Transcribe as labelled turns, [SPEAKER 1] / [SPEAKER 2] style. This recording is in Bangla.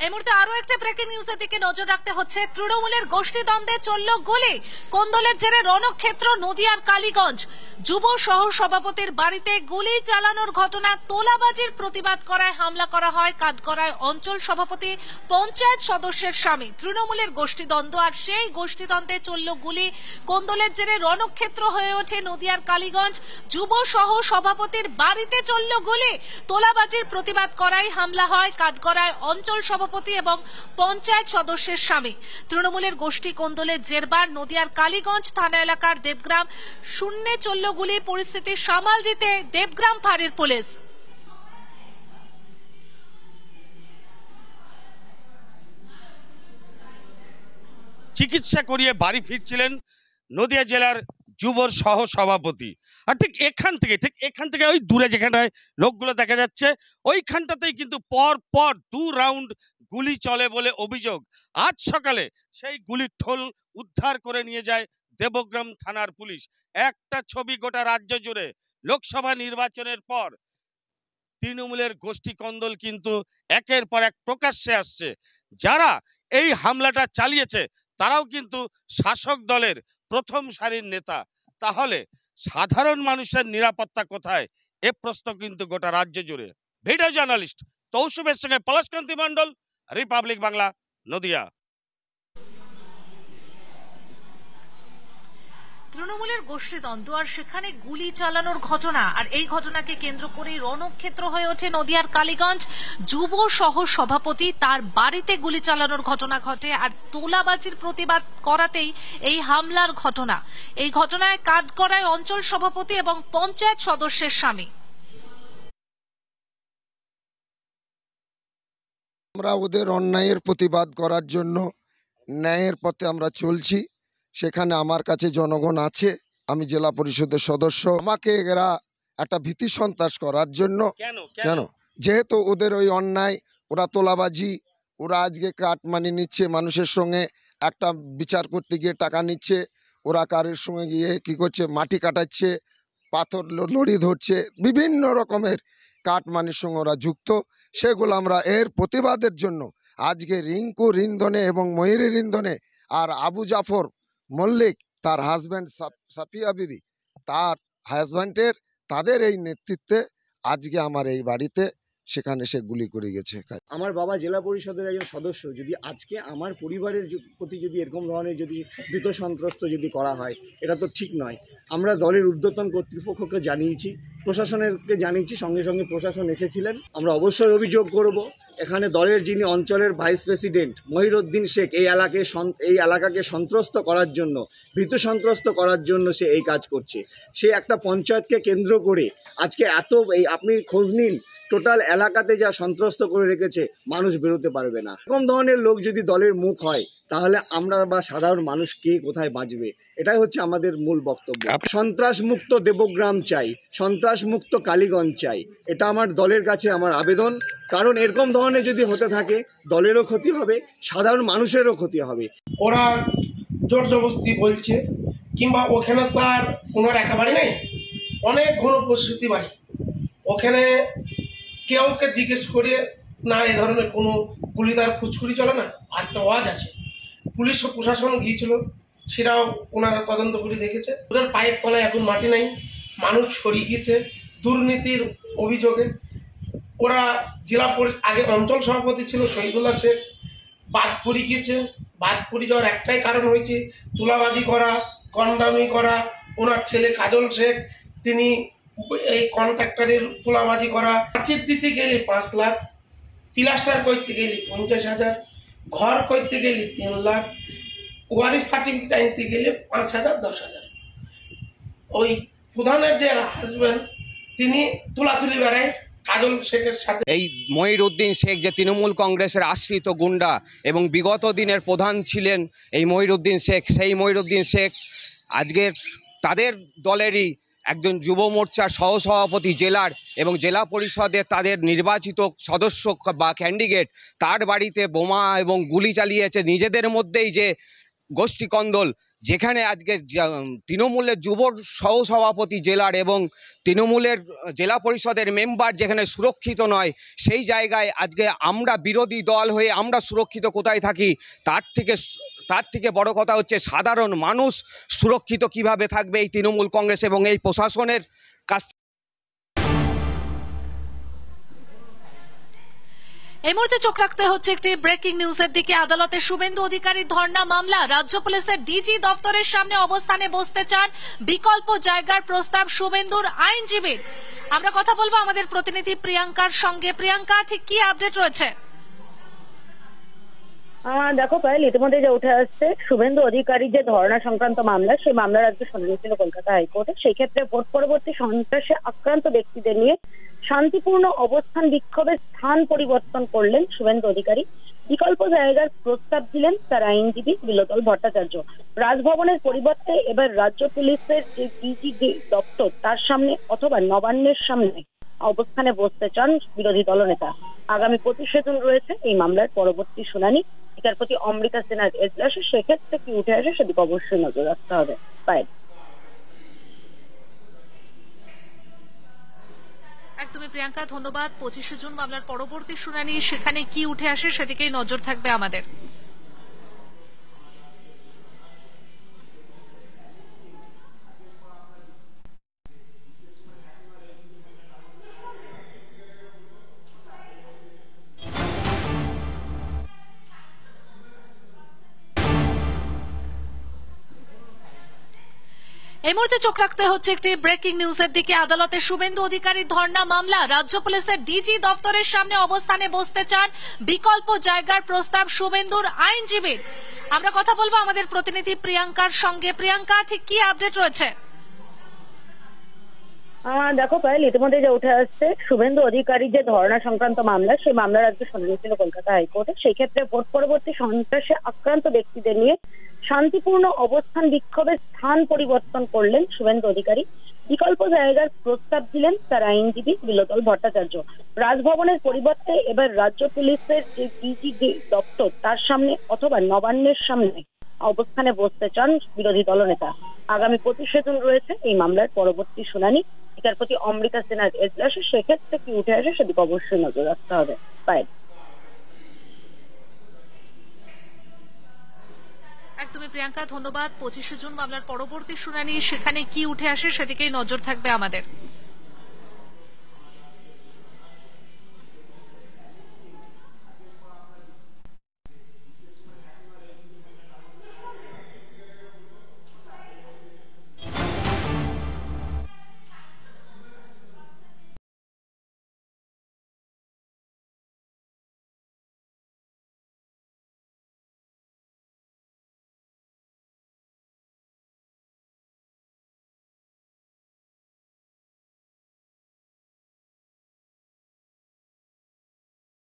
[SPEAKER 1] এই মুহূর্তে আরো একটা ব্রেকিং নিউজের দিকে নজর রাখতে হচ্ছে। তৃণমূলের গোষ্ঠীদ্বন্দ্বে চলল গুলি, কোন্দলের জেরে রণক্ষেত্র নদিয়ার কালীগঞ্জ। যুব সহ সভাপতির বাড়িতে গুলি চালানোর ঘটনা, তোলাবাজির প্রতিবাদ করায় হামলা করা হয় কাঠগড়ায় অঞ্চল সভাপতি পঞ্চায়েত সদস্যের স্বামী। তৃণমূলের গোষ্ঠীদ্বন্দ্ব, আর সেই গোষ্ঠীদ্বন্দ্বে চলল গুলি, কোন্দলের জেরে রণক্ষেত্র হয়ে ওঠে নদিয়ার কালীগঞ্জ। যুব সহ সভাপতির বাড়িতে চলল গুলি, তোলাবাজির প্রতিবাদ করায় হামলা হয় কাঠগড়ায় অঞ্চল সভাপতি এবং পঞ্চায়েত সদস্যের স্বামী। তৃণমূলের গোষ্ঠী কোন্দলের জেরবার নদিয়ার কালীগঞ্জ থানা এলাকার দেবগ্রাম শূন্যে চলল গুলি। পরিস্থিতি সামাল দিতে দেবগ্রাম ফাঁড়ির পুলিশ।
[SPEAKER 2] চিকিৎসা করিয়ে বাড়ি ফিরছিলেন নদিয়া জেলার যুব সহ সভাপতি। আর ঠিক এখান থেকে ওই দূরে যেখানটায় লোকগুলো দেখা যাচ্ছে, ওইখানটাতেই কিন্তু পর পর 2 রাউন্ড গুলি চলে বলে অভিযোগ। আজ সকালে সেই গুলির ঠোল উদ্ধার করে নিয়ে যায় দেবগ্রাম থানার পুলিশ। একটা ছবি গোটা রাজ্য জুড়ে লোকসভা নির্বাচনের পর তৃণমূলের গোষ্ঠী কন্দল কিন্তু একের পর এক প্রকাশ্যে আসছে। যারা এই হামলাটা চালিয়েছে তারাও কিন্তু শাসক দলের প্রথম সারির নেতা। তাহলে সাধারণ মানুষের নিরাপত্তা কোথায়, এ প্রশ্ন কিন্তু গোটা রাজ্য জুড়ে। ভিডিও জার্নালিস্ট তৌসুফের সঙ্গে পলাশকান্তি মণ্ডল, রিপাবলিক বাংলা, নদিয়া।
[SPEAKER 1] তৃণমূলের গোষ্ঠীদ্বন্দ্ব আর সেখানে গুলি চালানোর ঘটনা, আর এই ঘটনাকে কেন্দ্র করে রণক্ষেত্র হয়ে ওঠে নদিয়ার কালীগঞ্জ। যুব সহ সভাপতি তার বাড়িতে গুলি চালানোর ঘটনা ঘটে, আর তোলাবাজির প্রতিবাদ করাতেই এই হামলার ঘটনা। এই ঘটনায় কাঠগড়ায় অঞ্চল সভাপতি এবং পঞ্চায়েত সদস্যের স্বামী।
[SPEAKER 3] আমরা ওদের অন্যায়ের প্রতিবাদ করার জন্য ন্যায়ের পথে আমরা চলছি। সেখানে আমার কাছে জনগণ আছে, আমি জেলা পরিষদের সদস্য। আমাকে এরা একটা ভীতি সন্ত্রাস করার জন্য, কেন যেহেতু ওদের ওই অন্যায়, ওরা তোলাবাজি, ওরা আজকে কাটমানি নিচ্ছে মানুষের সঙ্গে, একটা বিচার করতে গিয়ে টাকা নিচ্ছে, ওরা কারের সঙ্গে গিয়ে কি করছে, মাটি কাটাচ্ছে, পাথর লড়ি ধরছে, বিভিন্ন রকমের কাটমানির সঙ্গে ওরা যুক্ত। সেগুলো আমরা এর প্রতিবাদের জন্য আজকে রিঙ্কু রিন্ধনে এবং ময়ূরী রিন্ধনে আর আবু জাফর মল্লিক তার হাজব্যান্ড সাফিয়া বিবি তার হাজব্যান্ডের তাদের এই নেতৃত্বে আজকে আমার এই বাড়িতে সেখানে সে গুলি করে গেছে।
[SPEAKER 4] আমার বাবা জেলা পরিষদের একজন সদস্য, যদি আজকে আমার পরিবারের প্রতি যদি এরকম ধরনের যদি ভীত সন্ত্রস্ত যদি করা হয়, এটা তো ঠিক নয়। আমরা দলের ঊর্ধ্বতন কর্তৃপক্ষকে জানিয়েছি, প্রশাসনেরকে জানিয়েছি, সঙ্গে সঙ্গে প্রশাসন এসেছিলেন। আমরা অবশ্যই অভিযোগ করব, এখানে দলের যিনি অঞ্চলের ভাইস প্রেসিডেন্ট মহিরুদ্দিন শেখ এই এলাকাকে সন্ত্রস্ত করার জন্য, ভীত সন্ত্রস্ত করার জন্য সে এই কাজ করছে। সে একটা পঞ্চায়েতকে কেন্দ্র করে আজকে আপনি খোঁজ নিন, টোটাল এলাকাতে যা সন্ত্রস্ত করে রেখেছে, মানুষ বেরোতে পারবে না। এরকম ধরনের লোক যদি দলের মুখ হয়, তাহলে আমরা বা সাধারণ মানুষ কে কোথায় বাঁচবে? এটাই হচ্ছে আমাদের মূল বক্তব্য। সন্ত্রাস মুক্ত দেবগ্রাম চাই, সন্ত্রাস মুক্ত কালীগঞ্জ চাই, এটা আমার দলের কাছে আমার আবেদন। কারণ এরকম ধরনের যদি হতে থাকে, দলেরও ক্ষতি হবে, সাধারণ মানুষেরও ক্ষতি হবে।
[SPEAKER 5] ওরা জোর জবরদস্তি বলছে, কিংবা ওখানে তো আর কোনো একেবারে নেই, অনেক ঘনবসতি বাড়ি, ওখানে কেউকে জিজ্ঞেস করে না এ ধরনের কোনো গুলিদার ফুচকুরি চলে না। একটা ওয়াজ আছে, পুলিশ ও প্রশাসন গিয়েছিল, সেটাও ওনারা তদন্ত করে দেখেছে। ওদের পায়ের তলায় এখন মাটি নাই, মানুষ ছড়িয়ে গিয়েছে দুর্নীতির অভিযোগে। ওরা আগে অঞ্চল সভাপতি ছিল শহীদুল্লাহ শেখ, বাদ পড়ে গিয়েছে। বাদ পড়ে যাওয়ার একটাই কারণ হয়েছে তুলাবাজি করা, কন্ডামি করা। ওনার ছেলে কাজল শেখ, তিনি এই কন্ট্রাক্টরের তোলাবাজি করা। প্রাচীর দিতে গেলে 5 লাখ, প্লাস্টার করতে গেলে 50,000, ঘর করতে গেলে 3 লাখ, ওয়ারিশ সার্টিফিকেট আনতে গেলে 5,000 10,000। ওই প্রধানের যে হাজব্যান্ড, তিনি তুলাতুলি বেড়ায় কাজল শেখের সাথে।
[SPEAKER 6] এই মহিরুদ্দিন শেখ যে তৃণমূল কংগ্রেসের আশ্রিত গুন্ডা এবং বিগত দিনের প্রধান ছিলেন এই মহিরুদ্দিন শেখ, সেই মহিরুদ্দিন শেখ আজকের তাদের দলেরই একজন যুব মোর্চার সহসভাপতি জেলার, এবং জেলা পরিষদের তাদের নির্বাচিত সদস্য বা ক্যান্ডিডেট, তার বাড়িতে বোমা এবং গুলি চালিয়েছে। নিজেদের মধ্যেই যে গোষ্ঠী কন্দল, যেখানে আজকে তৃণমূলের যুব সহসভাপতি জেলার এবং তৃণমূলের জেলা পরিষদের মেম্বার যেখানে সুরক্ষিত নয়, সেই জায়গায় আজকে আমরা বিরোধী দল হয়ে আমরা সুরক্ষিত কোথায় থাকি? তার থেকে বড় কথা হচ্ছে সাধারণ মানুষ সুরক্ষিত কিভাবে থাকবে এই তৃণমূল কংগ্রেস এবং এই প্রশাসনের কাছ।
[SPEAKER 1] এই মুহূর্তে চোখ রাখতে হচ্ছে একটি ব্রেকিং নিউজের দিকে। আদালতে শুভেন্দু অধিকারীর ধর্ণা মামলা, রাজ্য পুলিশের ডিজি দপ্তরের সামনে অবস্থানে বসতে চান, বিকল্প জায়গার প্রস্তাব শুভেন্দুর আইনজীবীর। আমরা কথা বলবো আমাদের প্রতিনিধি প্রিয়াঙ্কার সঙ্গে। প্রিয়াঙ্কা, ঠিক কি আপডেট রয়েছে?
[SPEAKER 7] দেখো পায়েল, ইতিমধ্যে যে উঠে আসছে শুভেন্দু অধিকারীর যে ধর্ণা সংক্রান্ত মামলা, সেই মামলার আজকে শুনানি ছিল কলকাতা হাইকোর্টে। সেই ক্ষেত্রে ভোট পরবর্তী সন্ত্রাসে আক্রান্ত ব্যক্তিদের নিয়ে শান্তিপূর্ণ অবস্থান বিক্ষোভের স্থান পরিবর্তন করলেন শুভেন্দু অধিকারী। বিকল্প জায়গার প্রস্তাব দিলেন তার আইনজীবী বিলোতল ভট্টাচার্য। রাজভবনের পরিবর্তে এবার রাজ্য পুলিশের যে ডিজি দপ্তর তার সামনে অথবা নবান্নের সামনে অবস্থানে বসতে চান বিরোধী দলনেতা। আগামী 25 জুন রয়েছে এই মামলার পরবর্তী শুনানি। বিচারপতি অমৃতা সিনহার এজলাসে সেক্ষেত্রে কি উঠে আসে সেদিকে অবশ্যই নজর রাখতে হবে।
[SPEAKER 1] একদমই প্রিয়াঙ্কা, ধন্যবাদ। 25 জুন মামলার পরবর্তী শুনানি, সেখানে কি উঠে আসে সেদিকেই নজর থাকবে আমাদের। এই মুহূর্তে চোখ রাখতে হচ্ছে একটি ব্রেকিং নিউজের দিকে। আদালতে শুভেন্দু অধিকারীর ধর্ণা মামলা, রাজ্য পুলিশের ডিজি দপ্তরের সামনে অবস্থানে বসতে চান, বিকল্প জায়গার প্রস্তাব শুভেন্দুর আইনজীবীর। আমরা কথা বলবো আমাদের প্রতিনিধি প্রিয়াঙ্কার সঙ্গে। প্রিয়াঙ্কা, ঠিক কি আপডেট রয়েছে?
[SPEAKER 7] দেখো পায়েল, ইতিমধ্যে যে উঠে আসছে শুভেন্দু অধিকারীর যে ধর্ণা সংক্রান্ত মামলা, সেই মামলার আজকে শুনানি ছিল কলকাতা হাইকোর্টে। সেই ক্ষেত্রে ভোট পরবর্তী সন্ত্রাসে আক্রান্ত ব্যক্তিদের নিয়ে শান্তিপূর্ণ অবস্থান বিক্ষোভের স্থান পরিবর্তন করলেন শুভেন্দু অধিকারী। বিকল্প জায়গার প্রস্তাব দিলেন তার আইনজীবী বিলোতল ভট্টাচার্য। রাজভবনের পরিবর্তে এবার রাজ্য পুলিশের যে ডিজি দপ্তর তার সামনে অথবা নবান্নের সামনে অবস্থানে বসতে চান বিরোধী দলনেতা। আগামী 25 জুন রয়েছে এই মামলার পরবর্তী শুনানি। বিচারপতি অমৃতা সিনহার এজলাসে সেক্ষেত্রে কি উঠে আসে সেদিকে অবশ্যই নজর রাখতে হবে।
[SPEAKER 1] একদমই প্রিয়াঙ্কা, ধন্যবাদ। 25 জুন মামলার পরবর্তী শুনানি, সেখানে কি উঠে আসে সেদিকেই নজর থাকবে আমাদের।